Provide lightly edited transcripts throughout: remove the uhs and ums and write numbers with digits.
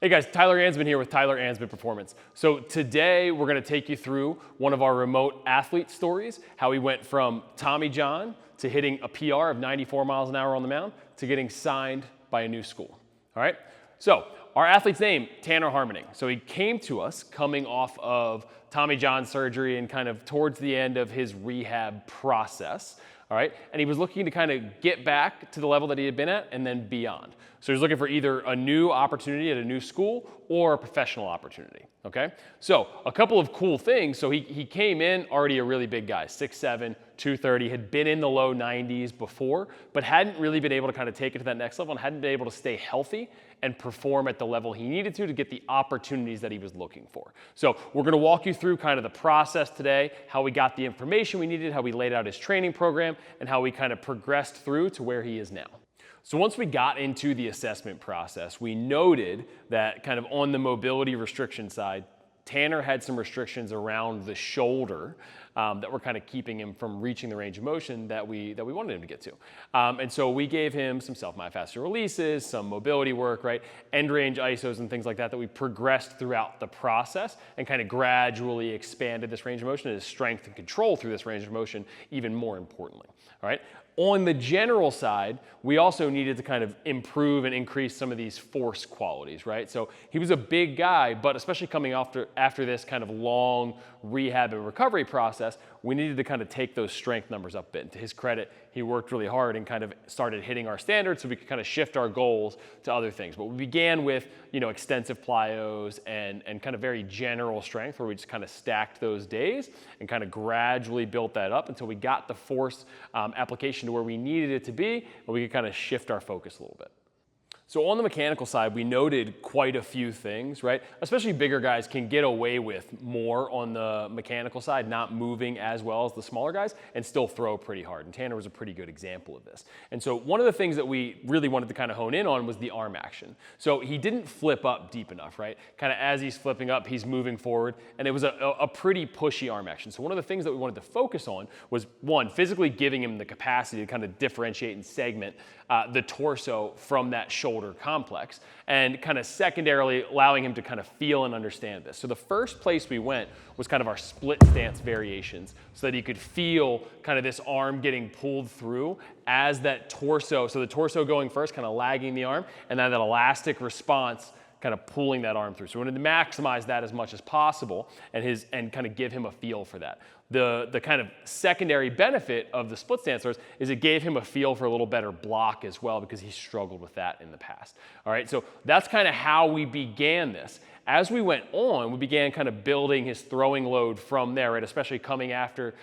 Hey guys, Tyler Ansman here with Tyler Ansman Performance. So today we're going to take you through one of our remote athlete stories, how he went from Tommy John to hitting a PR of 94 miles an hour on the mound to getting signed by a new school. All right? So our athlete's name, Tanner Harmening. So he came to us coming off of Tommy John surgery and kind of towards the end of his rehab process. All right, and he was looking to kind of get back to the level that he had been at and then beyond. So he's looking for either a new opportunity at a new school or a professional opportunity, okay? So a couple of cool things. So he came in already a really big guy, 6'7", 230, had been in the low 90s before, but hadn't really been able to kind of take it to that next level and hadn't been able to stay healthy and perform at the level he needed to get the opportunities that he was looking for. So we're gonna walk you through kind of the process today, how we got the information we needed, how we laid out his training program, and how we kind of progressed through to where he is now. So once we got into the assessment process, we noted that kind of on the mobility restriction side, Tanner had some restrictions around the shoulder that were kind of keeping him from reaching the range of motion that we wanted him to get to. And so we gave him some self-myofascial releases, some mobility work, right? End range isos and things like that we progressed throughout the process and kind of gradually expanded this range of motion and his strength and control through this range of motion even more importantly, all right? On the general side, we also needed to kind of improve and increase some of these force qualities, right? So he was a big guy, but especially coming after this kind of long rehab and recovery process, we needed to kind of take those strength numbers up a bit. And to his credit, he worked really hard and kind of started hitting our standards so we could kind of shift our goals to other things. But we began with, extensive plyos and kind of very general strength where we just kind of stacked those days and kind of gradually built that up until we got the force application to where we needed it to be, and we could kind of shift our focus a little bit. So on the mechanical side, we noted quite a few things, right? Especially bigger guys can get away with more on the mechanical side, not moving as well as the smaller guys, and still throw pretty hard. And Tanner was a pretty good example of this. And so one of the things that we really wanted to kind of hone in on was the arm action. So he didn't flip up deep enough, right? Kind of as he's flipping up, he's moving forward, and it was a pretty pushy arm action. So one of the things that we wanted to focus on was, one, physically giving him the capacity to kind of differentiate and segment the torso from that shoulder complex, and kind of secondarily allowing him to kind of feel and understand this. So the first place we went was kind of our split stance variations so that he could feel kind of this arm getting pulled through as that torso, so the torso going first, kind of lagging the arm, and then that elastic response kind of pulling that arm through. So we wanted to maximize that as much as possible and kind of give him a feel for that. The kind of secondary benefit of the split stance is it gave him a feel for a little better block as well because he struggled with that in the past. All right, so that's kind of how we began this. As we went on, we began kind of building his throwing load from there, right? Especially coming after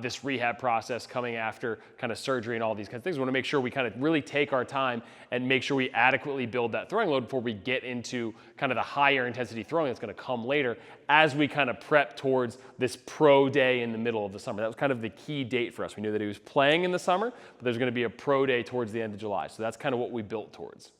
this rehab process, coming after kind of surgery and all these kinds of things. We want to make sure we kind of really take our time and make sure we adequately build that throwing load before we get into kind of the higher intensity throwing that's going to come later as we kind of prep towards this pro day in the middle of the summer. That was kind of the key date for us. We knew that he was playing in the summer, but there's going to be a pro day towards the end of July. So that's kind of what we built towards.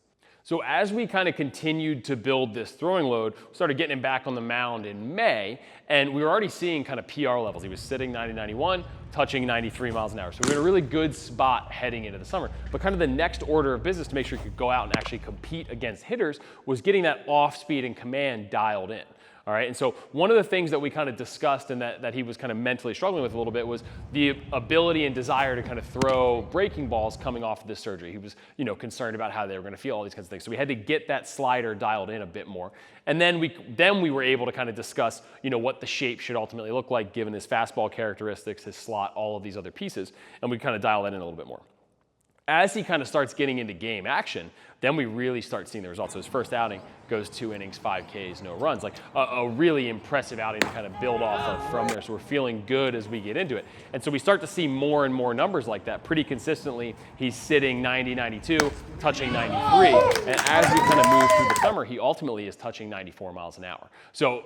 So as we kind of continued to build this throwing load, we started getting him back on the mound in May, and we were already seeing kind of PR levels. He was sitting 90-91, touching 93 miles an hour. So we were in a really good spot heading into the summer. But kind of the next order of business to make sure he could go out and actually compete against hitters was getting that off speed and command dialed in. All right, and so one of the things that we kind of discussed and that he was kind of mentally struggling with a little bit was the ability and desire to kind of throw breaking balls coming off of this surgery. He was, concerned about how they were going to feel, all these kinds of things. So we had to get that slider dialed in a bit more. And then we were able to kind of discuss, what the shape should ultimately look like given his fastball characteristics, his slot, all of these other pieces, and we kind of dial that in a little bit more. As he kind of starts getting into game action, then we really start seeing the results. So his first outing goes 2 innings, 5 Ks, no runs. Like a really impressive outing to kind of build off of from there. So we're feeling good as we get into it. And so we start to see more and more numbers like that. Pretty consistently, he's sitting 90, 92, touching 93. And as we kind of move through the summer, he ultimately is touching 94 miles an hour. So,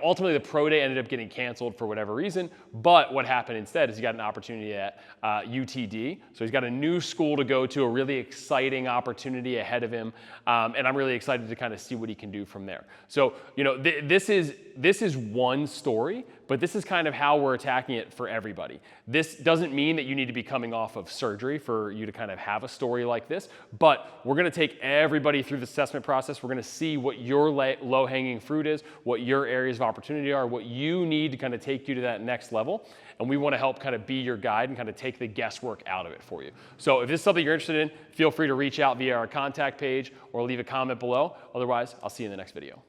ultimately the pro day ended up getting canceled for whatever reason. But what happened instead is he got an opportunity at UTD. So he's got a new school to go to, a really exciting opportunity ahead of him. And I'm really excited to kind of see what he can do from there. So, this is one story, but this is kind of how we're attacking it for everybody. This doesn't mean that you need to be coming off of surgery for you to kind of have a story like this, but we're gonna take everybody through the assessment process. We're gonna see what your low-hanging fruit is, what your areas of opportunity are, what you need to kind of take you to that next level. And we wanna help kind of be your guide and kind of take the guesswork out of it for you. So if this is something you're interested in, feel free to reach out via our contact page or leave a comment below. Otherwise, I'll see you in the next video.